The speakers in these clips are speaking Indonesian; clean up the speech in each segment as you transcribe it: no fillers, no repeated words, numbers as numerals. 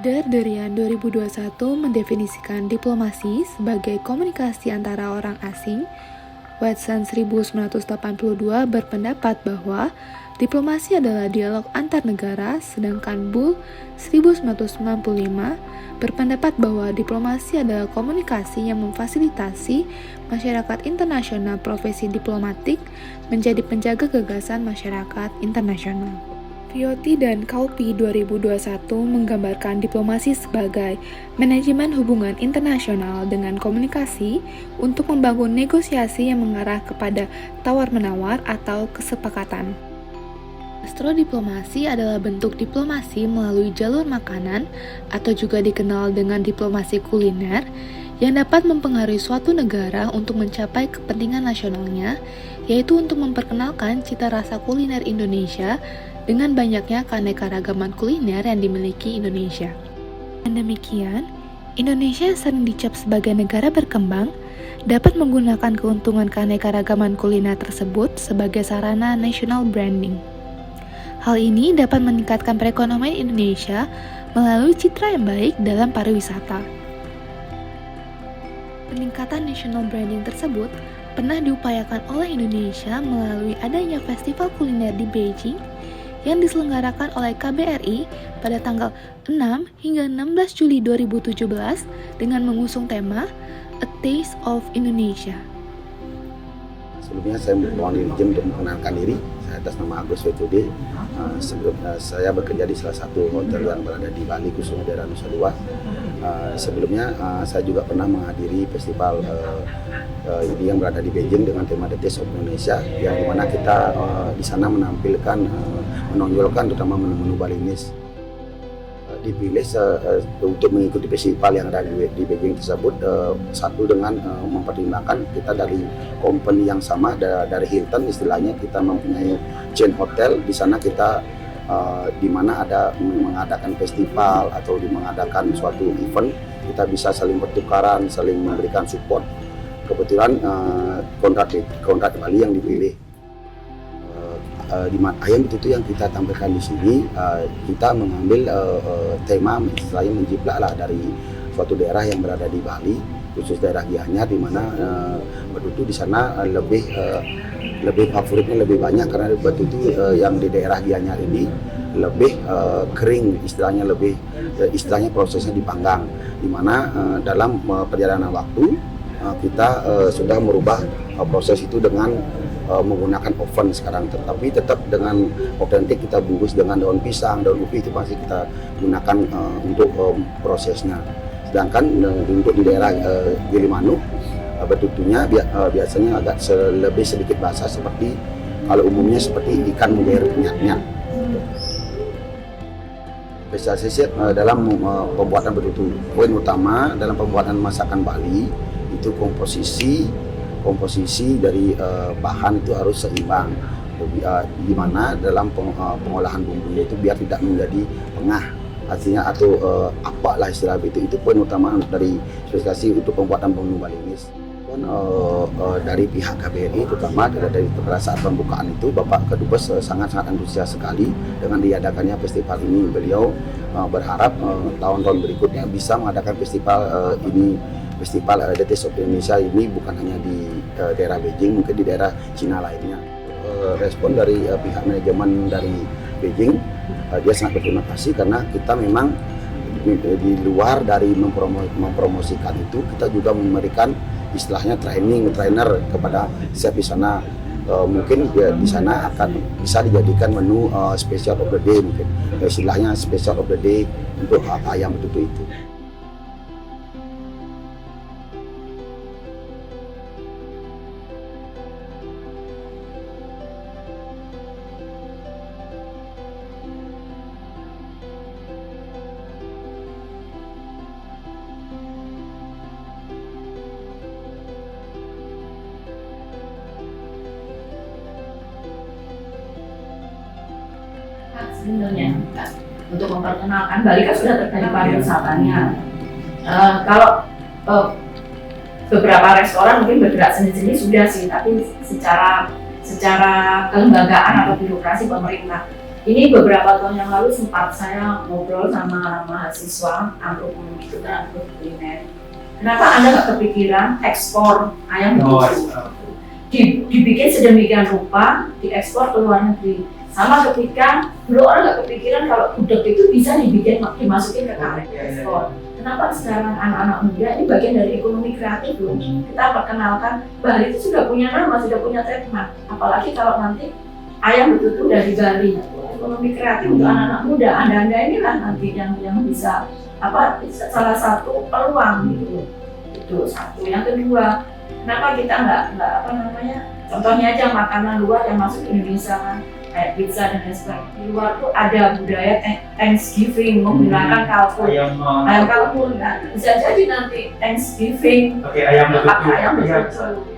Durian 2021 mendefinisikan diplomasi sebagai komunikasi antara orang asing. Watson 1982 berpendapat bahwa diplomasi adalah dialog antar negara, sedangkan Bull 1995 berpendapat bahwa diplomasi adalah komunikasi yang memfasilitasi masyarakat internasional profesi diplomatik menjadi penjaga gagasan masyarakat internasional. Viotti dan Kauppi 2021 menggambarkan diplomasi sebagai manajemen hubungan internasional dengan komunikasi untuk membangun negosiasi yang mengarah kepada tawar-menawar atau kesepakatan. Gastrodiplomasi adalah bentuk diplomasi melalui jalur makanan atau juga dikenal dengan diplomasi kuliner yang dapat mempengaruhi suatu negara untuk mencapai kepentingan nasionalnya, yaitu untuk memperkenalkan cita rasa kuliner Indonesia dengan banyaknya keanekaragaman kuliner yang dimiliki Indonesia. Dan demikian, Indonesia sering dicap sebagai negara berkembang, dapat menggunakan keuntungan keanekaragaman kuliner tersebut sebagai sarana national branding. Hal ini dapat meningkatkan perekonomian Indonesia melalui citra yang baik dalam pariwisata. Peningkatan national branding tersebut pernah diupayakan oleh Indonesia melalui adanya festival kuliner di Beijing yang diselenggarakan oleh KBRI pada tanggal 6 hingga 16 Juli 2017 dengan mengusung tema A Taste of Indonesia. Sebelumnya saya mohon izin untuk memperkenalkan diri. Saya atas nama Agus Wetude. Sebelumnya saya bekerja di salah satu hotel yang berada di Bali, khususnya daerah Nusa Dua. Sebelumnya saya juga pernah menghadiri festival ini yang berada di Beijing dengan tema The Taste of Indonesia, yang dimana kita di sana menampilkan, menonjolkan terutama menu-menu Balinese. Dipilih untuk mengikuti festival yang ada di Beijing tersebut, satu dengan mempertimbangkan kita dari company yang sama, dari Hilton istilahnya, kita mempunyai chain hotel. Di sana kita di mana ada mengadakan festival atau mengadakan suatu event, kita bisa saling bertukaran, saling memberikan support. Kebetulan kontrak Bali yang dipilih. Di ayam itu yang kita tampilkan di sini, kita mengambil tema istilahnya menjiplak dari suatu daerah yang berada di Bali, khusus daerah Gianyar, di mana betutu di sana lebih favoritnya lebih banyak, karena betutu yang di daerah Gianyar ini lebih kering, istilahnya prosesnya dipanggang, di mana dalam perjalanan waktu kita sudah merubah proses itu dengan menggunakan oven sekarang, tetapi tetap dengan otentik kita bungkus dengan daun pisang, daun ubi, itu pasti kita gunakan untuk prosesnya. Sedangkan untuk di daerah Gilimanuk, betutunya biasanya agak lebih sedikit basah, seperti kalau umumnya seperti ikan muber nyat-nyat. Spesialisasi dalam pembuatan betutu, poin utama dalam pembuatan masakan Bali itu komposisi dari bahan itu harus seimbang, di mana dalam pengolahan bumbunya itu biar tidak menjadi pengah, artinya atau apalah istilah itu poin utama dari spesifikasi untuk pembuatan bumbu Balinese. Dari pihak KBRI, terutama dari pada saat pembukaan itu, Bapak Kedubes sangat-sangat antusias sekali dengan diadakannya festival ini. Beliau berharap tahun-tahun berikutnya bisa mengadakan festival ini. Festival The Taste of Indonesia ini bukan hanya di daerah Beijing, mungkin di daerah Cina lainnya. Respon dari pihak manajemen dari Beijing, dia sangat berterima kasih, karena kita memang di luar dari mempromosikan itu, kita juga memberikan istilahnya trainer kepada chef di sana. Mungkin di sana akan bisa dijadikan menu special of the day, mungkin istilahnya special of the day untuk ayam betutu itu. Sebenarnya untuk memperkenalkan Bali kan sudah terjadi pariwisatanya. Kalau beberapa restoran mungkin bergerak sendiri sudah sih, tapi secara kelembagaan atau birokrasi pemerintah Ini beberapa tahun yang lalu sempat saya ngobrol sama mahasiswa antropologi itu kan antropologi kuliner. Kenapa Anda nggak kepikiran ekspor ayam betutu? Dibikin sedemikian rupa, diekspor ke luar negeri. Sama ketika dulu orang nggak kepikiran kalau gudeg itu bisa dimasukin ke karet ekspor. Kenapa sekarang anak-anak muda ini bagian dari ekonomi kreatif loh. Kita perkenalkan Bali itu sudah punya nama, sudah punya trademark. Apalagi kalau nanti ayam betutu dari Bali. Ekonomi kreatif untuk anak-anak muda. Anda inilah nanti yang bisa salah satu peluang gitu. Itu satu. Yang kedua, kenapa kita nggak contohnya aja makanan luar yang masuk ke Indonesia kan kayak pizza dan lain sebagainya. Di luar tuh ada budaya Thanksgiving menggunakan kalkun, ayam kalkun kan. Bisa jadi nanti Thanksgiving pakai ayam betutu.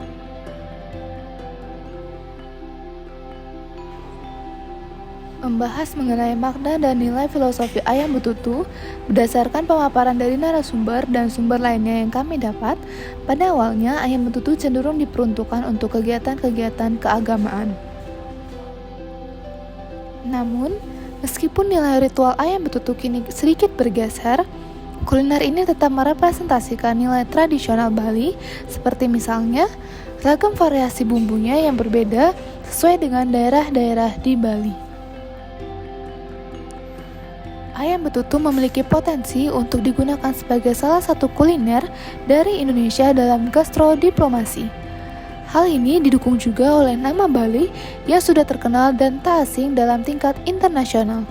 Membahas mengenai makna dan nilai filosofi ayam betutu berdasarkan pemaparan dari narasumber dan sumber lainnya yang kami dapat, pada awalnya ayam betutu cenderung diperuntukkan untuk kegiatan-kegiatan keagamaan. Namun, meskipun nilai ritual ayam betutu kini sedikit bergeser, kuliner ini tetap merepresentasikan nilai tradisional Bali, seperti misalnya ragam variasi bumbunya yang berbeda sesuai dengan daerah-daerah di Bali. Ayam betutu memiliki potensi untuk digunakan sebagai salah satu kuliner dari Indonesia dalam gastrodiplomasi. Hal ini didukung juga oleh nama Bali yang sudah terkenal dan tak asing dalam tingkat internasional.